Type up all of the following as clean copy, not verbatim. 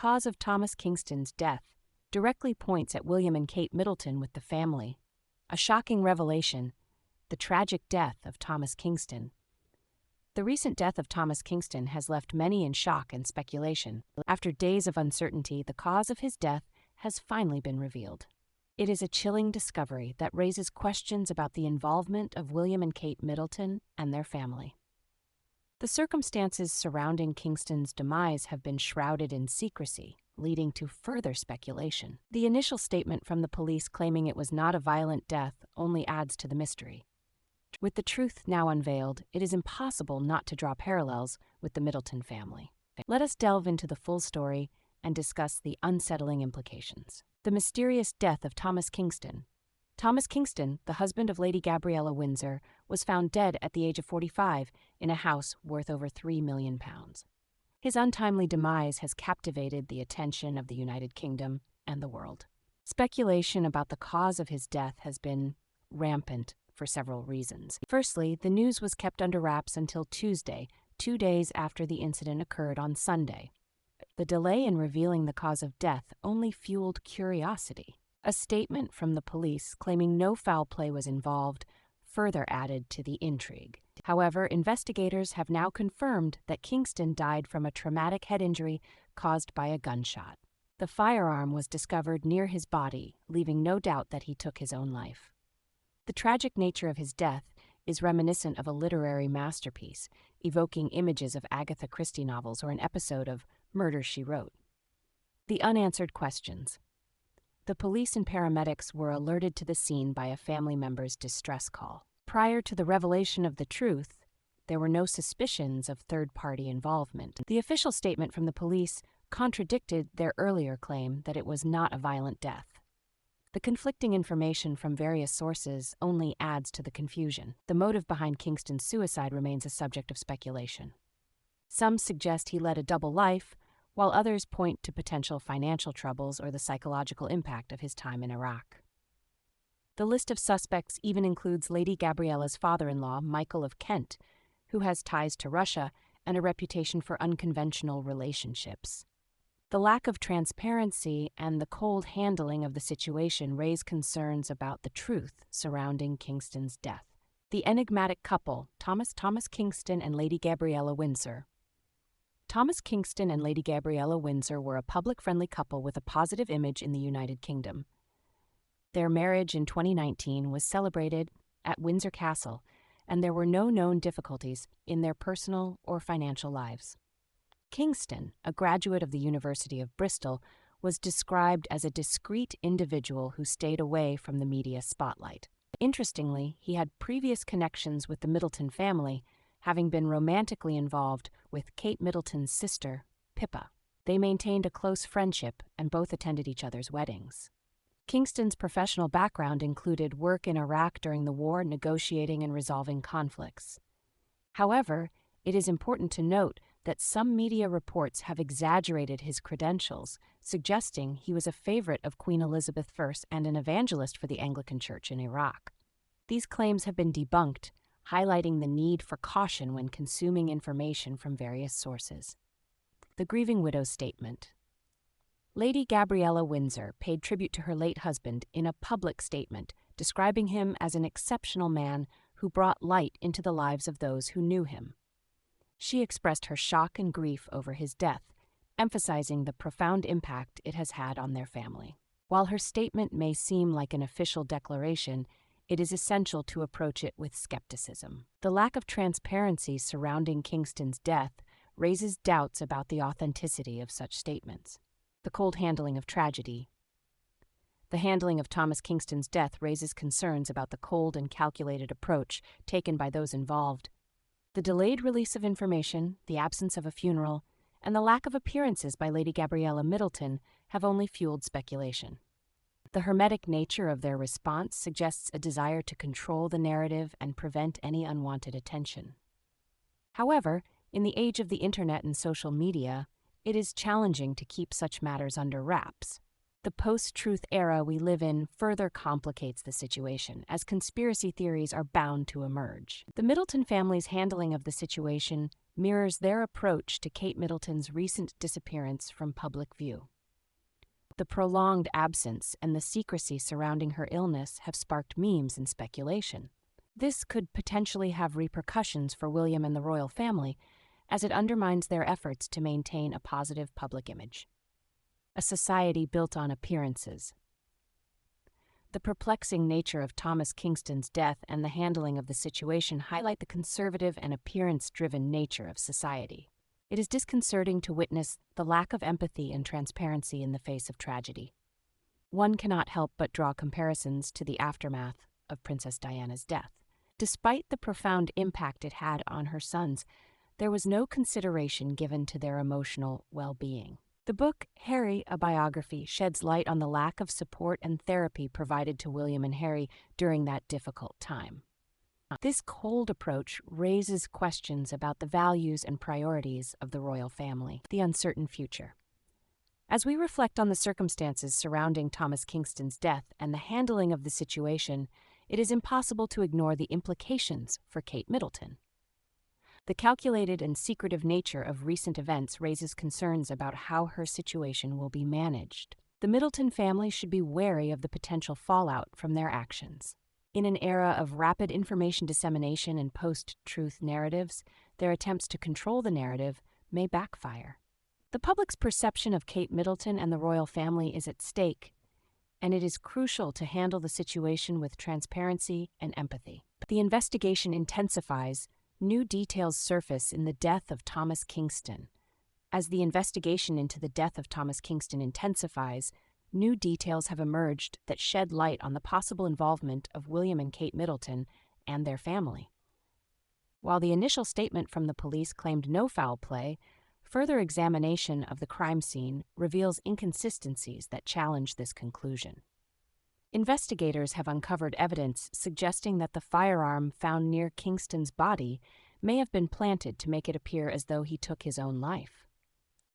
cause of Thomas Kingston's death directly points at William and Kate Middleton with the family. A shocking revelation: the tragic death of Thomas Kingston. The recent death of Thomas Kingston has left many in shock and speculation. After days of uncertainty, the cause of his death has finally been revealed. It is a chilling discovery that raises questions about the involvement of William and Kate Middleton and their family. The circumstances surrounding Kingston's demise have been shrouded in secrecy, leading to further speculation. The initial statement from the police claiming it was not a violent death only adds to the mystery. With the truth now unveiled, it is impossible not to draw parallels with the Middleton family. Let us delve into the full story and discuss the unsettling implications. The mysterious death of Thomas Kingston. Thomas Kingston, the husband of Lady Gabriella Windsor, was found dead at the age of 45 in a house worth over £3 million. His untimely demise has captivated the attention of the United Kingdom and the world. Speculation about the cause of his death has been rampant for several reasons. Firstly, the news was kept under wraps until Tuesday, 2 days after the incident occurred on Sunday. The delay in revealing the cause of death only fueled curiosity. A statement from the police claiming no foul play was involved further added to the intrigue. However, investigators have now confirmed that Kingston died from a traumatic head injury caused by a gunshot. The firearm was discovered near his body, leaving no doubt that he took his own life. The tragic nature of his death is reminiscent of a literary masterpiece, evoking images of Agatha Christie novels or an episode of Murder, She Wrote. The unanswered questions. The police and paramedics were alerted to the scene by a family member's distress call. Prior to the revelation of the truth, there were no suspicions of third-party involvement. The official statement from the police contradicted their earlier claim that it was not a violent death. The conflicting information from various sources only adds to the confusion. The motive behind Kingston's suicide remains a subject of speculation. Some suggest he led a double life, while others point to potential financial troubles or the psychological impact of his time in Iraq. The list of suspects even includes Lady Gabriella's father-in-law, Michael of Kent, who has ties to Russia and a reputation for unconventional relationships. The lack of transparency and the cold handling of the situation raise concerns about the truth surrounding Kingston's death. The enigmatic couple, Thomas Kingston and Lady Gabriella Windsor. Thomas Kingston and Lady Gabriella Windsor were a public-friendly couple with a positive image in the United Kingdom. Their marriage in 2019 was celebrated at Windsor Castle, and there were no known difficulties in their personal or financial lives. Kingston, a graduate of the University of Bristol, was described as a discreet individual who stayed away from the media spotlight. Interestingly, he had previous connections with the Middleton family, having been romantically involved with Kate Middleton's sister, Pippa. They maintained a close friendship and both attended each other's weddings. Kingston's professional background included work in Iraq during the war, negotiating and resolving conflicts. However, it is important to note that some media reports have exaggerated his credentials, suggesting he was a favorite of Queen Elizabeth I and an evangelist for the Anglican Church in Iraq. These claims have been debunked, highlighting the need for caution when consuming information from various sources. The grieving widow's statement. Lady Gabriella Windsor paid tribute to her late husband in a public statement, describing him as an exceptional man who brought light into the lives of those who knew him. She expressed her shock and grief over his death, emphasizing the profound impact it has had on their family. While her statement may seem like an official declaration, it is essential to approach it with skepticism. The lack of transparency surrounding Kingston's death raises doubts about the authenticity of such statements. The cold handling of tragedy. The handling of Thomas Kingston's death raises concerns about the cold and calculated approach taken by those involved. The delayed release of information, the absence of a funeral, and the lack of appearances by Lady Gabriella Middleton have only fueled speculation. The hermetic nature of their response suggests a desire to control the narrative and prevent any unwanted attention. However, in the age of the internet and social media, it is challenging to keep such matters under wraps. The post-truth era we live in further complicates the situation, as conspiracy theories are bound to emerge. The Middleton family's handling of the situation mirrors their approach to Kate Middleton's recent disappearance from public view. The prolonged absence and the secrecy surrounding her illness have sparked memes and speculation. This could potentially have repercussions for William and the royal family, as it undermines their efforts to maintain a positive public image. A society built on appearances. The perplexing nature of Thomas Kingston's death and the handling of the situation highlight the conservative and appearance-driven nature of society. It is disconcerting to witness the lack of empathy and transparency in the face of tragedy. One cannot help but draw comparisons to the aftermath of Princess Diana's death. Despite the profound impact it had on her sons, there was no consideration given to their emotional well-being. The book, Harry, a Biography, sheds light on the lack of support and therapy provided to William and Harry during that difficult time. This cold approach raises questions about the values and priorities of the royal family, the uncertain future. As we reflect on the circumstances surrounding Thomas Kingston's death and the handling of the situation, it is impossible to ignore the implications for Kate Middleton. The calculated and secretive nature of recent events raises concerns about how her situation will be managed. The Middleton family should be wary of the potential fallout from their actions. In an era of rapid information dissemination and post-truth narratives, their attempts to control the narrative may backfire. The public's perception of Kate Middleton and the royal family is at stake, and it is crucial to handle the situation with transparency and empathy. The investigation intensifies. New details surface in the death of Thomas Kingston. As the investigation into the death of Thomas Kingston intensifies, new details have emerged that shed light on the possible involvement of William and Kate Middleton and their family. While the initial statement from the police claimed no foul play, further examination of the crime scene reveals inconsistencies that challenge this conclusion. Investigators have uncovered evidence suggesting that the firearm found near Kingston's body may have been planted to make it appear as though he took his own life.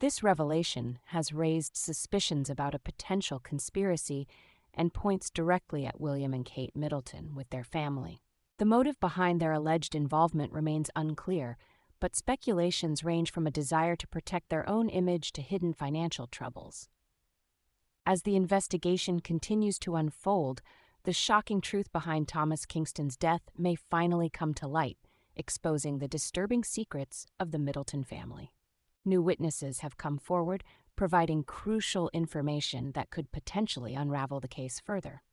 This revelation has raised suspicions about a potential conspiracy and points directly at William and Kate Middleton with their family. The motive behind their alleged involvement remains unclear, but speculations range from a desire to protect their own image to hidden financial troubles. As the investigation continues to unfold, the shocking truth behind Thomas Kingston's death may finally come to light, exposing the disturbing secrets of the Middleton family. New witnesses have come forward, providing crucial information that could potentially unravel the case further.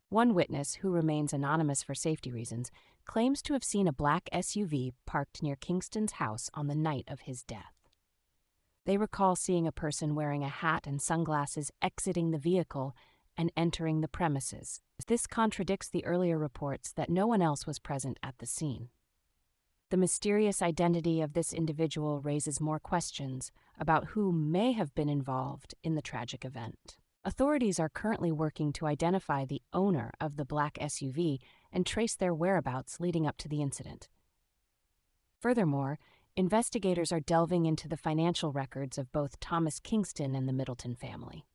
One witness, who remains anonymous for safety reasons, claims to have seen a black SUV parked near Kingston's house on the night of his death. They recall seeing a person wearing a hat and sunglasses exiting the vehicle and entering the premises. This contradicts the earlier reports that no one else was present at the scene. The mysterious identity of this individual raises more questions about who may have been involved in the tragic event. Authorities are currently working to identify the owner of the black SUV and trace their whereabouts leading up to the incident. Furthermore, investigators are delving into the financial records of both Thomas Kingston and the Middleton family.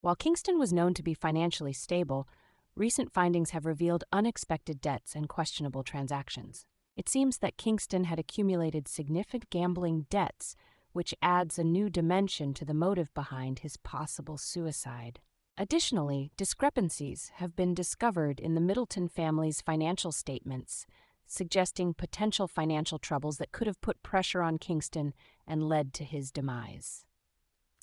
While Kingston was known to be financially stable, recent findings have revealed unexpected debts and questionable transactions. It seems that Kingston had accumulated significant gambling debts, which adds a new dimension to the motive behind his possible suicide. Additionally, discrepancies have been discovered in the Middleton family's financial statements, suggesting potential financial troubles that could have put pressure on Kingston and led to his demise.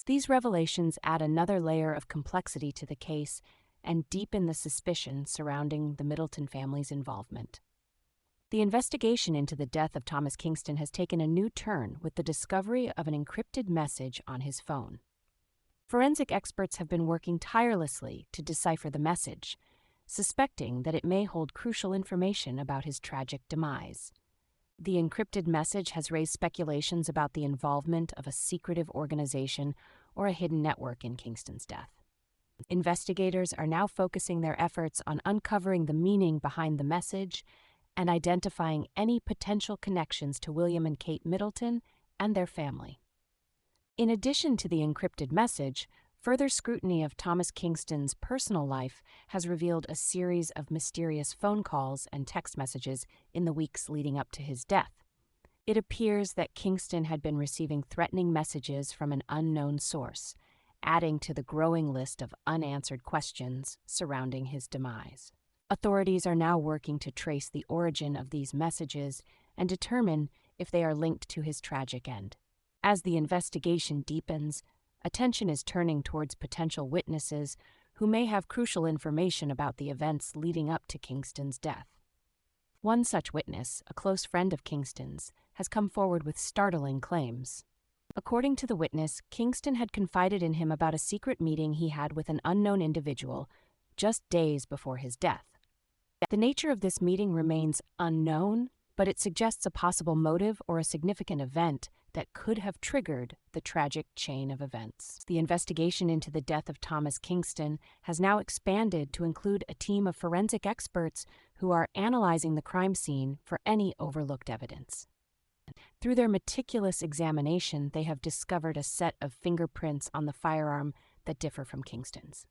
These revelations add another layer of complexity to the case and deepen the suspicion surrounding the Middleton family's involvement. The investigation into the death of Thomas Kingston has taken a new turn with the discovery of an encrypted message on his phone. Forensic experts have been working tirelessly to decipher the message, suspecting that it may hold crucial information about his tragic demise. The encrypted message has raised speculations about the involvement of a secretive organization or a hidden network in Kingston's death. Investigators are now focusing their efforts on uncovering the meaning behind the message and identifying any potential connections to William and Kate Middleton and their family. In addition to the encrypted message, Further scrutiny of Thomas Kingston's personal life has revealed a series of mysterious phone calls and text messages in the weeks leading up to his death. It appears that Kingston had been receiving threatening messages from an unknown source, adding to the growing list of unanswered questions surrounding his demise. Authorities are now working to trace the origin of these messages and determine if they are linked to his tragic end. As the investigation deepens, attention is turning towards potential witnesses who may have crucial information about the events leading up to Kingston's death. One such witness, a close friend of Kingston's, has come forward with startling claims. According to the witness, Kingston had confided in him about a secret meeting he had with an unknown individual just days before his death. The nature of this meeting remains unknown, but it suggests a possible motive or a significant event that could have triggered the tragic chain of events. The investigation into the death of Thomas Kingston has now expanded to include a team of forensic experts who are analyzing the crime scene for any overlooked evidence. Through their meticulous examination, they have discovered a set of fingerprints on the firearm that differ from Kingston's.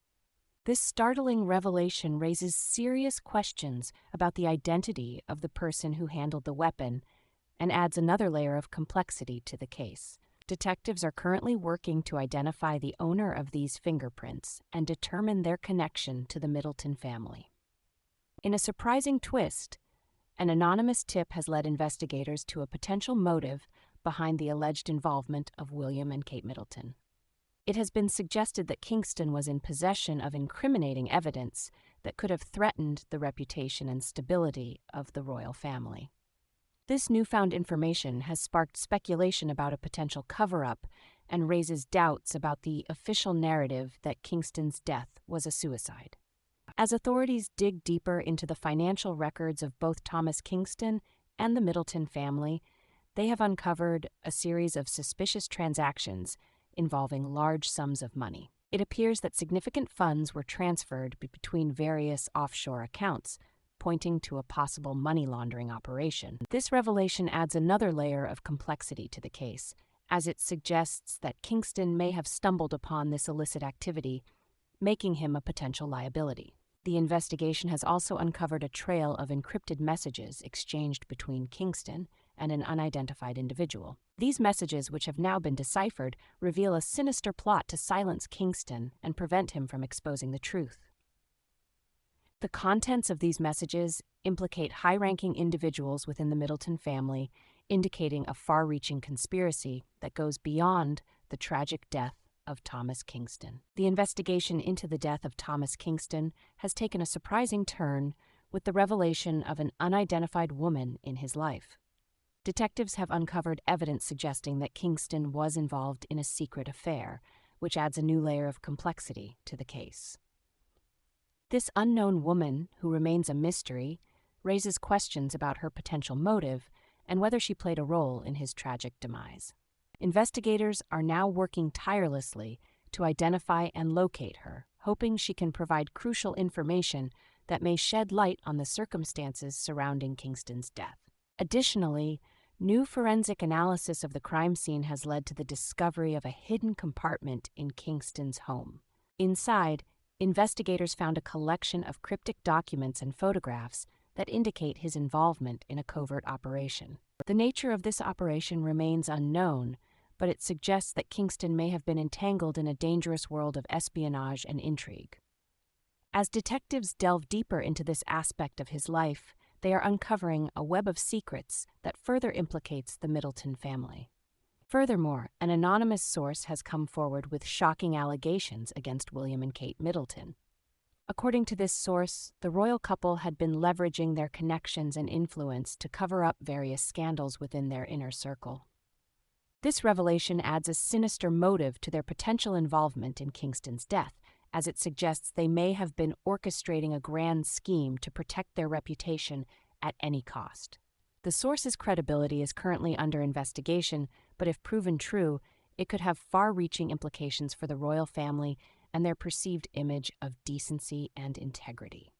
This startling revelation raises serious questions about the identity of the person who handled the weapon and adds another layer of complexity to the case. Detectives are currently working to identify the owner of these fingerprints and determine their connection to the Middleton family. In a surprising twist, an anonymous tip has led investigators to a potential motive behind the alleged involvement of William and Kate Middleton. It has been suggested that Kingston was in possession of incriminating evidence that could have threatened the reputation and stability of the royal family. This newfound information has sparked speculation about a potential cover-up and raises doubts about the official narrative that Kingston's death was a suicide. As authorities dig deeper into the financial records of both Thomas Kingston and the Middleton family, they have uncovered a series of suspicious transactions involving large sums of money. It appears that significant funds were transferred between various offshore accounts, pointing to a possible money laundering operation. This revelation adds another layer of complexity to the case, as it suggests that Kingston may have stumbled upon this illicit activity, making him a potential liability. The investigation has also uncovered a trail of encrypted messages exchanged between Kingston and an unidentified individual. These messages, which have now been deciphered, reveal a sinister plot to silence Kingston and prevent him from exposing the truth. The contents of these messages implicate high-ranking individuals within the Middleton family, indicating a far-reaching conspiracy that goes beyond the tragic death of Thomas Kingston. The investigation into the death of Thomas Kingston has taken a surprising turn with the revelation of an unidentified woman in his life. Detectives have uncovered evidence suggesting that Kingston was involved in a secret affair, which adds a new layer of complexity to the case. This unknown woman, who remains a mystery, raises questions about her potential motive and whether she played a role in his tragic demise. Investigators are now working tirelessly to identify and locate her, hoping she can provide crucial information that may shed light on the circumstances surrounding Kingston's death. Additionally, new forensic analysis of the crime scene has led to the discovery of a hidden compartment in Kingston's home. Inside, investigators found a collection of cryptic documents and photographs that indicate his involvement in a covert operation. The nature of this operation remains unknown, but it suggests that Kingston may have been entangled in a dangerous world of espionage and intrigue. As detectives delve deeper into this aspect of his life, they are uncovering a web of secrets that further implicates the Middleton family. Furthermore, an anonymous source has come forward with shocking allegations against William and Kate Middleton. According to this source, the royal couple had been leveraging their connections and influence to cover up various scandals within their inner circle. This revelation adds a sinister motive to their potential involvement in Kingston's death, as it suggests they may have been orchestrating a grand scheme to protect their reputation at any cost. The source's credibility is currently under investigation, but if proven true, it could have far-reaching implications for the royal family and their perceived image of decency and integrity.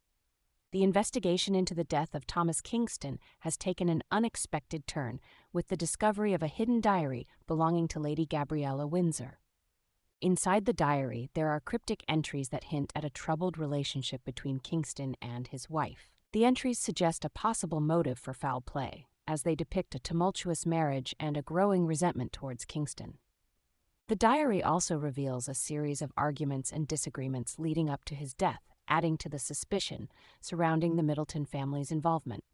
The investigation into the death of Thomas Kingston has taken an unexpected turn with the discovery of a hidden diary belonging to Lady Gabriella Windsor. Inside the diary, there are cryptic entries that hint at a troubled relationship between Kingston and his wife. The entries suggest a possible motive for foul play, as they depict a tumultuous marriage and a growing resentment towards Kingston. The diary also reveals a series of arguments and disagreements leading up to his death, adding to the suspicion surrounding the Middleton family's involvement.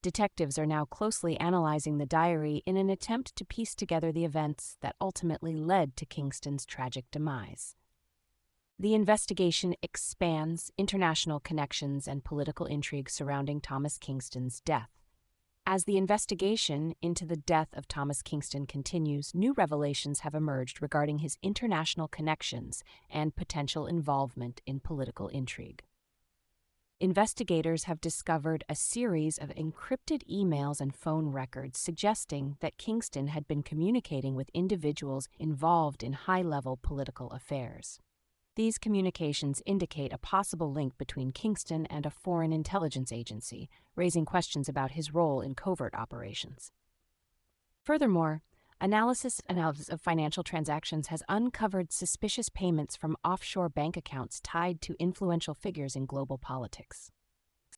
Detectives are now closely analyzing the diary in an attempt to piece together the events that ultimately led to Kingston's tragic demise. The investigation expands international connections and political intrigue surrounding Thomas Kingston's death. As the investigation into the death of Thomas Kingston continues, new revelations have emerged regarding his international connections and potential involvement in political intrigue. Investigators have discovered a series of encrypted emails and phone records suggesting that Kingston had been communicating with individuals involved in high-level political affairs. These communications indicate a possible link between Kingston and a foreign intelligence agency, raising questions about his role in covert operations. Furthermore, analysis of financial transactions has uncovered suspicious payments from offshore bank accounts tied to influential figures in global politics.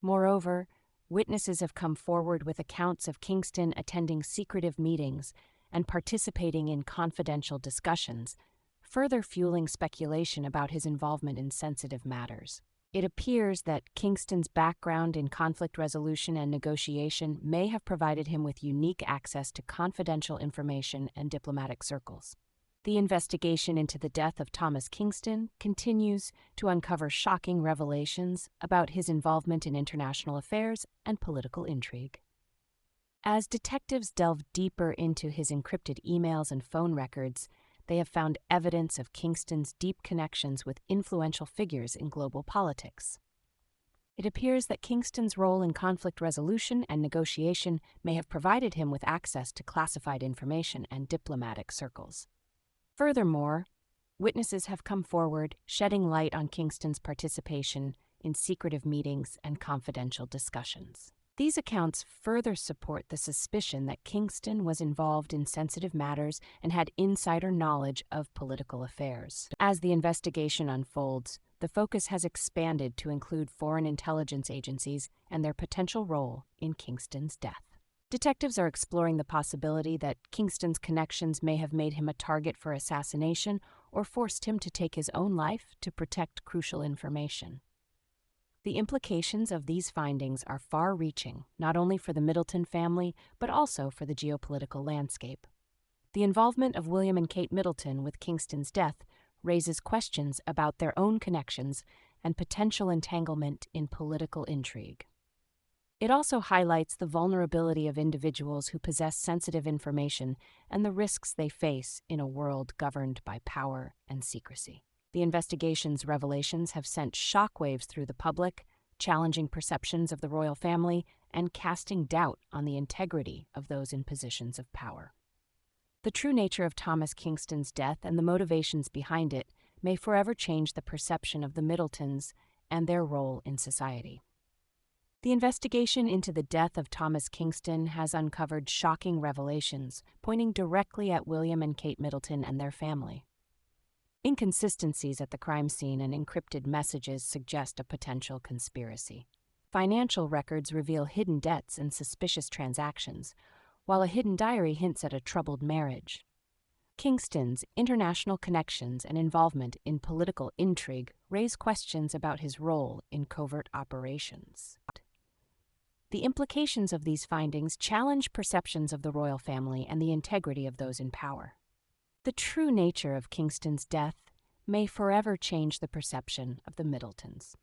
Moreover, witnesses have come forward with accounts of Kingston attending secretive meetings and participating in confidential discussions, further fueling speculation about his involvement in sensitive matters. It appears that Kingston's background in conflict resolution and negotiation may have provided him with unique access to confidential information and diplomatic circles. The investigation into the death of Thomas Kingston continues to uncover shocking revelations about his involvement in international affairs and political intrigue. As detectives delve deeper into his encrypted emails and phone records, they have found evidence of Kingston's deep connections with influential figures in global politics. It appears that Kingston's role in conflict resolution and negotiation may have provided him with access to classified information and diplomatic circles. Furthermore, witnesses have come forward, shedding light on Kingston's participation in secretive meetings and confidential discussions. These accounts further support the suspicion that Kingston was involved in sensitive matters and had insider knowledge of political affairs. As the investigation unfolds, the focus has expanded to include foreign intelligence agencies and their potential role in Kingston's death. Detectives are exploring the possibility that Kingston's connections may have made him a target for assassination or forced him to take his own life to protect crucial information. The implications of these findings are far-reaching, not only for the Middleton family, but also for the geopolitical landscape. The involvement of William and Kate Middleton with Kingston's death raises questions about their own connections and potential entanglement in political intrigue. It also highlights the vulnerability of individuals who possess sensitive information and the risks they face in a world governed by power and secrecy. The investigation's revelations have sent shockwaves through the public, challenging perceptions of the royal family and casting doubt on the integrity of those in positions of power. The true nature of Thomas Kingston's death and the motivations behind it may forever change the perception of the Middletons and their role in society. The investigation into the death of Thomas Kingston has uncovered shocking revelations, pointing directly at William and Kate Middleton and their family. Inconsistencies at the crime scene and encrypted messages suggest a potential conspiracy. Financial records reveal hidden debts and suspicious transactions, while a hidden diary hints at a troubled marriage. Kingston's international connections and involvement in political intrigue raise questions about his role in covert operations. The implications of these findings challenge perceptions of the royal family and the integrity of those in power. The true nature of Kingston's death may forever change the perception of the Middletons.